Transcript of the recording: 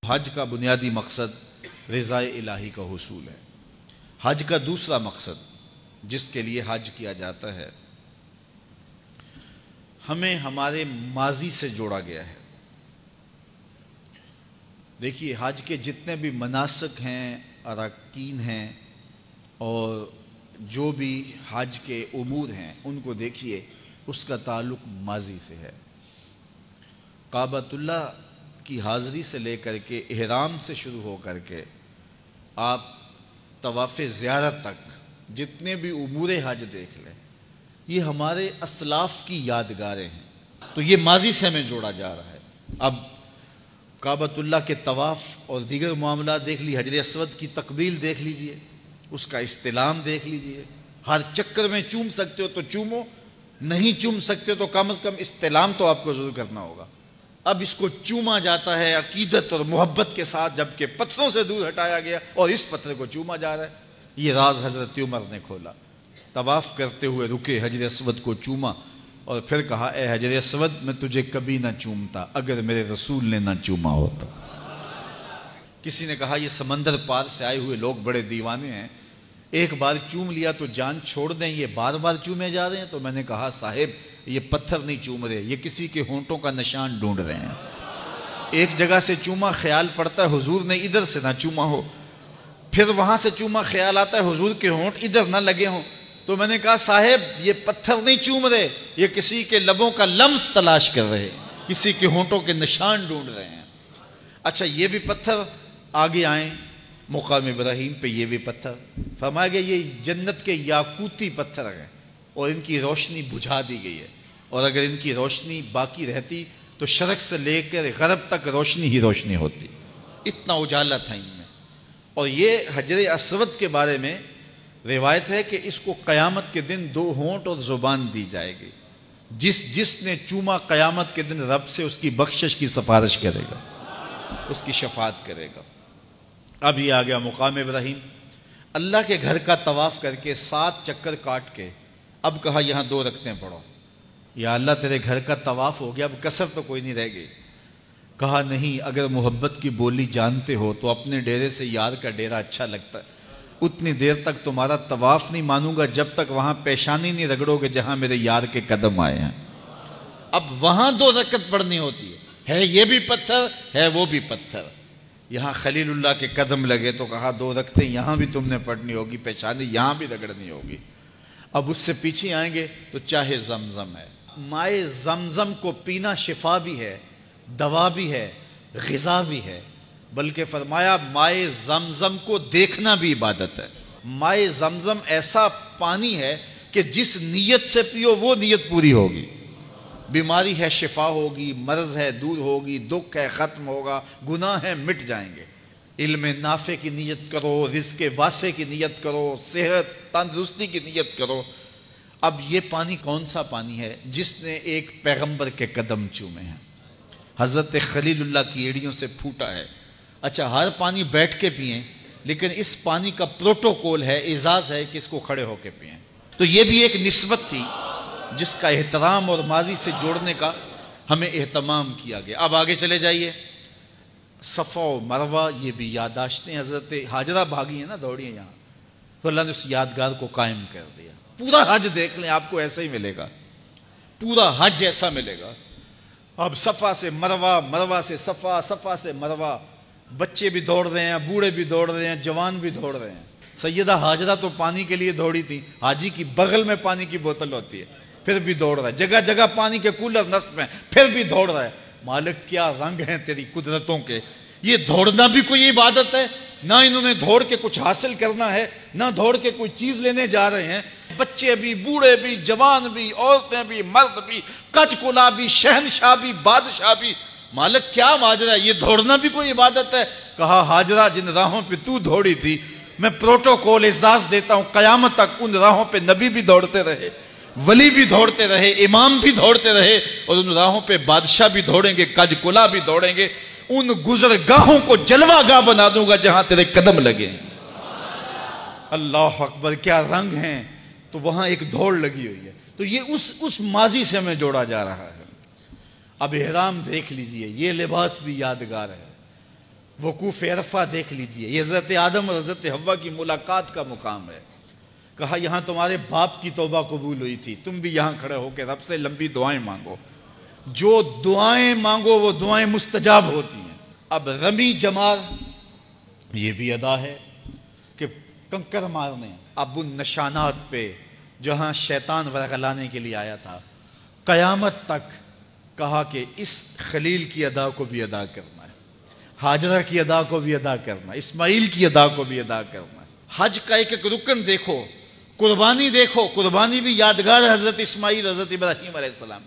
حج کا بنیادی مقصد رضائے الہی کا حصول ہے۔ حج کا دوسرا مقصد جس کے لیے حج کیا جاتا ہے، ہمیں ہمارے ماضی سے جوڑا گیا ہے۔ دیکھیے، حج کے جتنے بھی مناسک ہیں، اراکین ہیں، اور جو بھی حج کے امور ہیں ان کو دیکھیے، اس کا تعلق ماضی سے ہے۔ کعبۃ اللہ کی حاضری سے لے کر کے احرام سے شروع ہو کر کے آپ طواف زیارت تک جتنے بھی امور حج دیکھ لیں، یہ ہمارے اسلاف کی یادگاریں ہیں۔ تو یہ ماضی سے ہمیں جوڑا جا رہا ہے۔ اب کعبۃ اللہ کے طواف اور دیگر معاملات دیکھ لیجیے، حجر اسود کی تقبیل دیکھ لیجیے، اس کا استلام دیکھ لیجیے۔ ہر چکر میں چوم سکتے ہو تو چومو، نہیں چوم سکتے تو کم از کم استلام تو آپ کو ضرور کرنا ہوگا۔ اب اس کو چوما جاتا ہے عقیدت اور محبت کے ساتھ، جبکہ پتھروں سے دور ہٹایا گیا اور اس پتھر کو چوما جا رہا ہے۔ یہ راز حضرت عمر نے کھولا۔ طواف کرتے ہوئے رکے، حجر اسود کو چوما اور پھر کہا، اے حجر اسود، میں تجھے کبھی نہ چومتا اگر میرے رسول نے نہ چوما ہوتا۔ کسی نے کہا، یہ سمندر پار سے آئے ہوئے لوگ بڑے دیوانے ہیں، ایک بار چوم لیا تو جان چھوڑ دیں، یہ بار بار چومے جا رہے ہیں۔ تو میں نے کہا، صاحب، یہ پتھر نہیں چوم رہے، یہ کسی کے ہونٹوں کا نشان ڈھونڈ رہے ہیں۔ ایک جگہ سے چوما، خیال پڑتا ہے حضور نے ادھر سے نہ چوما ہو، پھر وہاں سے چوما، خیال آتا ہے حضور کے ہونٹ ادھر نہ لگے ہوں۔ تو میں نے کہا، صاحب، یہ پتھر نہیں چوم رہے، یہ کسی کے لبوں کا لمس تلاش کر رہے ہیں، کسی کے ہونٹوں کے نشان ڈھونڈ رہے ہیں۔ اچھا، یہ بھی پتھر آگے آئیں، مقام ابراہیم پہ یہ بھی پتھر، فرمایا گیا یہ جنت کے یاقوتی پتھر ہیں اور ان کی روشنی بجھا دی گئی ہے، اور اگر ان کی روشنی باقی رہتی تو شرق سے لے کر غرب تک روشنی ہی روشنی ہوتی، اتنا اجالا تھا ان میں۔ اور یہ حجر اسود کے بارے میں روایت ہے کہ اس کو قیامت کے دن 2 ہونٹ اور زبان دی جائے گی۔ جس نے چوما قیامت کے دن رب سے اس کی بخشش کی سفارش کرے گا، اس کی شفاعت کرے گا۔ اب یہ آ گیا مقام ابراہیم، اللہ کے گھر کا طواف کر کے 7 چکر کاٹ کے اب کہا، یہاں 2 رکعتیں پڑھو۔ یا اللہ، تیرے گھر کا طواف ہو گیا، اب کسر تو کوئی نہیں رہ گئی۔ کہا، نہیں، اگر محبت کی بولی جانتے ہو تو اپنے ڈیرے سے یار کا ڈیرا اچھا لگتا ہے۔ اتنی دیر تک تمہارا طواف نہیں مانوں گا جب تک وہاں پیشانی نہیں رگڑو گے جہاں میرے یار کے قدم آئے ہیں۔ اب وہاں 2 رکعت پڑھنی ہوتی ہے یہ بھی پتھر ہے، وہ بھی پتھر۔ یہاں خلیل اللہ کے قدم لگے تو کہا، 2 رکعتیں یہاں بھی تم نے پڑھنی ہوگی، پیشانی یہاں بھی رگڑنی ہوگی۔ اب اس سے پیچھے آئیں گے تو چاہے زمزم ہے، مائے زمزم کو پینا شفا بھی ہے، دوا بھی ہے، غذا بھی ہے، بلکہ فرمایا مائے زمزم کو دیکھنا بھی عبادت ہے۔ مائے زمزم ایسا پانی ہے کہ جس نیت سے پیو وہ نیت پوری ہوگی۔ بیماری ہے شفا ہوگی، مرض ہے دور ہوگی، دکھ ہے ختم ہوگا، گناہ ہے مٹ جائیں گے۔ علم نافع کی نیت کرو، رزق واسع کی نیت کرو، صحت تندرستی کی نیت کرو۔ اب یہ پانی کون سا پانی ہے؟ جس نے ایک پیغمبر کے قدم چومے ہیں، حضرت خلیل اللہ کی ایڑیوں سے پھوٹا ہے۔ اچھا، ہر پانی بیٹھ کے پئیں، لیکن اس پانی کا پروٹوکول ہے، اعزاز ہے کہ اس کو کھڑے ہو کے پئیں۔ تو یہ بھی ایک نسبت تھی جس کا احترام اور ماضی سے جوڑنے کا ہمیں اہتمام کیا گیا۔ اب آگے چلے جائیے، صفا و مروہ، یہ بھی یادداشتیں حضرت ہاجرہ بھاگی ہیں نا، دوڑی ہیں یہاں، تو اللہ نے اس یادگار کو قائم کر دیا۔ پورا حج دیکھ لیں، آپ کو ایسا ہی ملے گا، پورا حج ایسا ملے گا۔ اب صفا سے مروہ، مروہ سے صفا، صفا سے مروہ، بچے بھی دوڑ رہے ہیں، بوڑھے بھی دوڑ رہے ہیں، جوان بھی دوڑ رہے ہیں۔ سیدہ ہاجرہ تو پانی کے لیے دوڑی تھی، حاجی کی بغل میں پانی کی بوتل ہوتی ہے، پھر بھی دوڑ رہا ہے، جگہ جگہ پانی کے کولر نصب ہیں، پھر بھی دوڑ رہا ہے۔ مالک، کیا رنگ ہیں تیری قدرتوں کے! یہ دوڑنا بھی کوئی عبادت ہے؟ نہ انہوں نے دوڑ کے کچھ حاصل کرنا ہے، نہ دوڑ کے کوئی چیز لینے جا رہے ہیں۔ بچے بھی، بوڑھے بھی، جوان بھی، عورتیں بھی، مرد بھی، کچ کلا بھی، شہنشاہ بھی، بادشاہ بھی۔ مالک، کیا ماجرا ہے؟ یہ دوڑنا بھی کوئی عبادت ہے؟ کہا، ہاجرہ، جن راہوں پہ تو دوڑی تھی، میں پروٹوکول اعزاز دیتا ہوں، قیامت تک ان راہوں پہ نبی بھی دوڑتے رہے، ولی بھی دوڑتے رہے، امام بھی دوڑتے رہے، اور ان راہوں پہ بادشاہ بھی دوڑیں گے، کج کلا بھی دوڑیں گے۔ ان گزرگاہوں کو جلوہ گاہ بنا دوں گا جہاں تیرے قدم لگے۔ اللہ اکبر، کیا رنگ ہیں! تو وہاں ایک دوڑ لگی ہوئی ہے۔ تو یہ اس ماضی سے ہمیں جوڑا جا رہا ہے۔ اب احرام دیکھ لیجئے، یہ لباس بھی یادگار ہے۔ وقوف عرفہ دیکھ لیجئے، یہ حضرت آدم اور حضرت حوا کی ملاقات کا مقام ہے۔ کہا یہاں تمہارے باپ کی توبہ قبول ہوئی تھی، تم بھی یہاں کھڑے ہو کے رب سے لمبی دعائیں مانگو، جو دعائیں مانگو وہ دعائیں مستجاب ہوتی ہیں۔ اب رمی جمار یہ بھی ادا ہے کہ کنکر مارنے، اب ان نشانات پہ جہاں شیطان ورغلانے کے لیے آیا تھا، قیامت تک کہا کہ اس خلیل کی ادا کو بھی ادا کرنا ہے، ہاجرہ کی ادا کو بھی ادا کرنا ہے، اسماعیل کی ادا کو بھی ادا کرنا ہے۔ حج کا ایک ایک رکن دیکھو، قربانی دیکھو، قربانی بھی یادگار ہے حضرت اسماعیل حضرت ابراہیم علیہ السلام۔